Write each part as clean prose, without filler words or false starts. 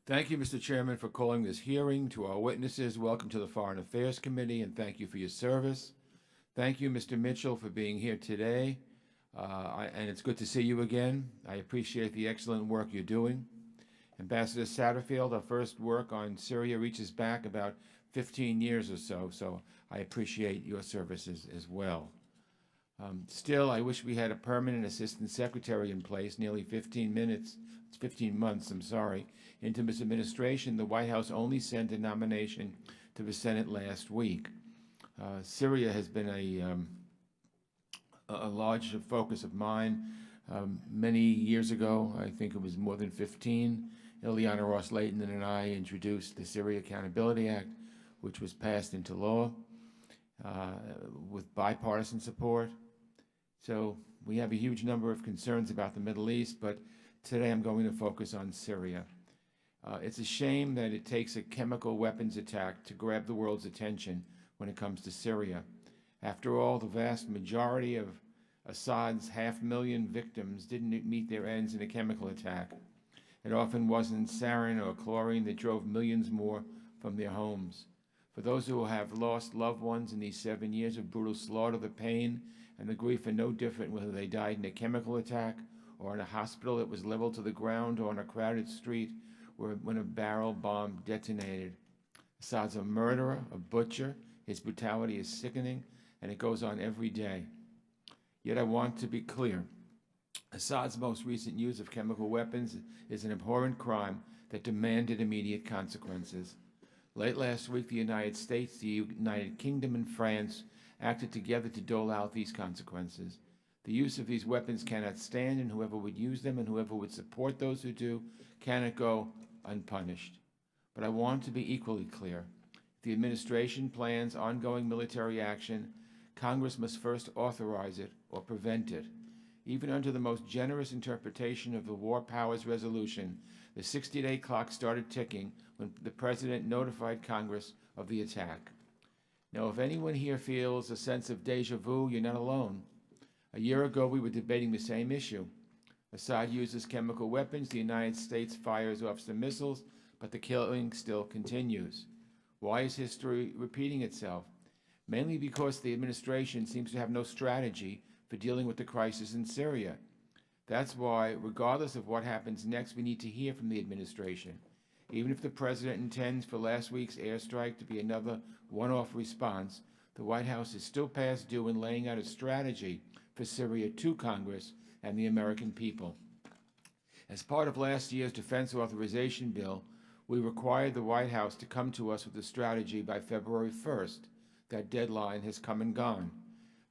Thank you, Mr. Chairman, for calling this hearing. To our witnesses, welcome to the Foreign Affairs Committee, and thank you for your service. Thank you, Mr. Mitchell, for being here today, and it's good to see you again. I appreciate the excellent work you're doing. Ambassador Satterfield, our first work on Syria reaches back about 15 years or so I appreciate your services as well. Still, I wish we had a permanent assistant secretary in place nearly 15 months, into this administration. The White House only sent a nomination to the Senate last week. Syria has been a large focus of mine. Many years ago, I think it was more than 15, Ileana Ross-Layton and I introduced the Syria Accountability Act, which was passed into law with bipartisan support. So we have a huge number of concerns about the Middle East, but today I'm going to focus on Syria. It's a shame that it takes a chemical weapons attack to grab the world's attention when it comes to Syria. After all, the vast majority of Assad's 500,000 victims didn't meet their ends in a chemical attack. It often wasn't sarin or chlorine that drove millions more from their homes. For those who have lost loved ones in these 7 years of brutal slaughter, the pain and the grief are no different whether they died in a chemical attack or in a hospital that was leveled to the ground or on a crowded street when a barrel bomb detonated. Assad's a murderer, a butcher. His brutality is sickening, and it goes on every day. Yet I want to be clear. Assad's most recent use of chemical weapons is an abhorrent crime that demanded immediate consequences. Late last week, the United States, the United Kingdom, and France acted together to dole out these consequences. The use of these weapons cannot stand, and whoever would use them and whoever would support those who do cannot go unpunished. But I want to be equally clear. If the administration plans ongoing military action, Congress must first authorize it or prevent it. Even under the most generous interpretation of the War Powers Resolution, the 60-day clock started ticking when the President notified Congress of the attack. Now, if anyone here feels a sense of déjà vu, you're not alone. A year ago, we were debating the same issue. Assad uses chemical weapons, the United States fires off some missiles, but the killing still continues. Why is history repeating itself? Mainly because the administration seems to have no strategy for dealing with the crisis in Syria. That's why, regardless of what happens next, we need to hear from the administration. Even if the President intends for last week's airstrike to be another one-off response, the White House is still past due in laying out a strategy for Syria to Congress and the American people. As part of last year's defense authorization bill, we required the White House to come to us with a strategy by February 1st. That deadline has come and gone.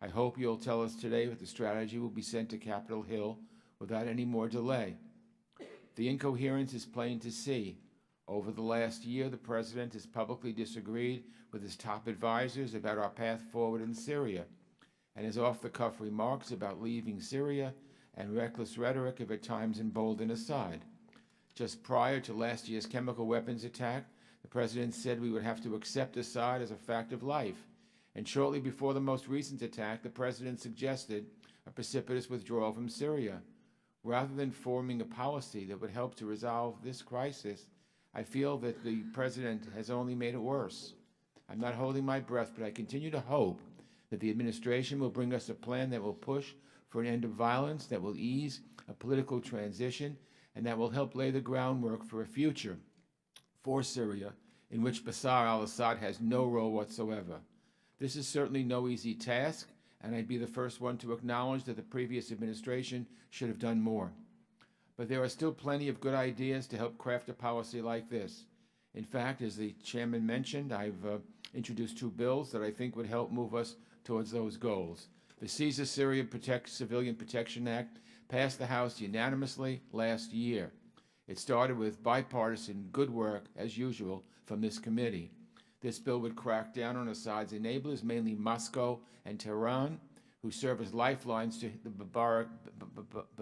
I hope you'll tell us today that the strategy will be sent to Capitol Hill without any more delay. The incoherence is plain to see. Over the last year, the President has publicly disagreed with his top advisors about our path forward in Syria, and his off-the-cuff remarks about leaving Syria and reckless rhetoric have at times emboldened Assad. Just prior to last year's chemical weapons attack, the President said we would have to accept Assad as a fact of life. And shortly before the most recent attack, the President suggested a precipitous withdrawal from Syria. Rather than forming a policy that would help to resolve this crisis, I feel that the President has only made it worse. I'm not holding my breath, but I continue to hope that the administration will bring us a plan that will push for an end of violence, that will ease a political transition, and that will help lay the groundwork for a future for Syria in which Bashar al-Assad has no role whatsoever. This is certainly no easy task, and I'd be the first one to acknowledge that the previous administration should have done more. But there are still plenty of good ideas to help craft a policy like this. In fact, as the chairman mentioned, I've introduced 2 bills that I think would help move us towards those goals. The Caesar Syria Civilian Protection Act passed the House unanimously last year. It started with bipartisan good work, as usual, from this committee. This bill would crack down on Assad's enablers, mainly Moscow and Tehran, who serve as lifelines to the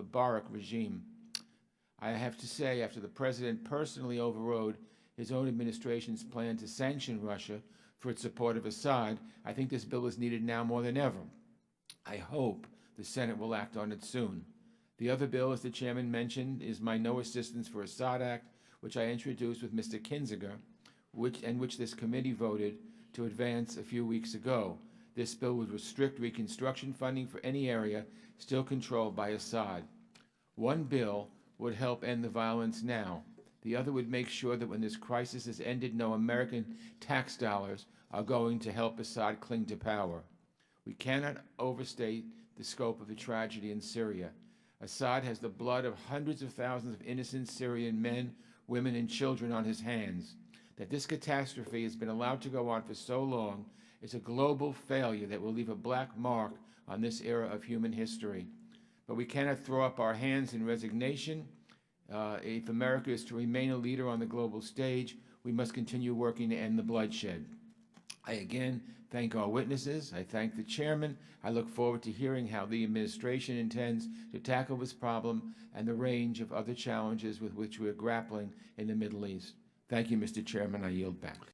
barbaric regime. I have to say, after the President personally overrode his own administration's plan to sanction Russia for its support of Assad, I think this bill is needed now more than ever. I hope the Senate will act on it soon. The other bill, as the chairman mentioned, is my No Assistance for Assad Act, which I introduced with Mr. Kinzinger, which this committee voted to advance a few weeks ago. This bill would restrict reconstruction funding for any area still controlled by Assad. One bill would help end the violence now. The other would make sure that when this crisis is ended, no American tax dollars are going to help Assad cling to power. We cannot overstate the scope of the tragedy in Syria. Assad has the blood of hundreds of thousands of innocent Syrian men, women, and children on his hands. That this catastrophe has been allowed to go on for so long is a global failure that will leave a black mark on this era of human history. But we cannot throw up our hands in resignation. If America is to remain a leader on the global stage, we must continue working to end the bloodshed. I again thank our witnesses. I thank the chairman. I look forward to hearing how the administration intends to tackle this problem and the range of other challenges with which we are grappling in the Middle East. Thank you, Mr. Chairman. I yield back.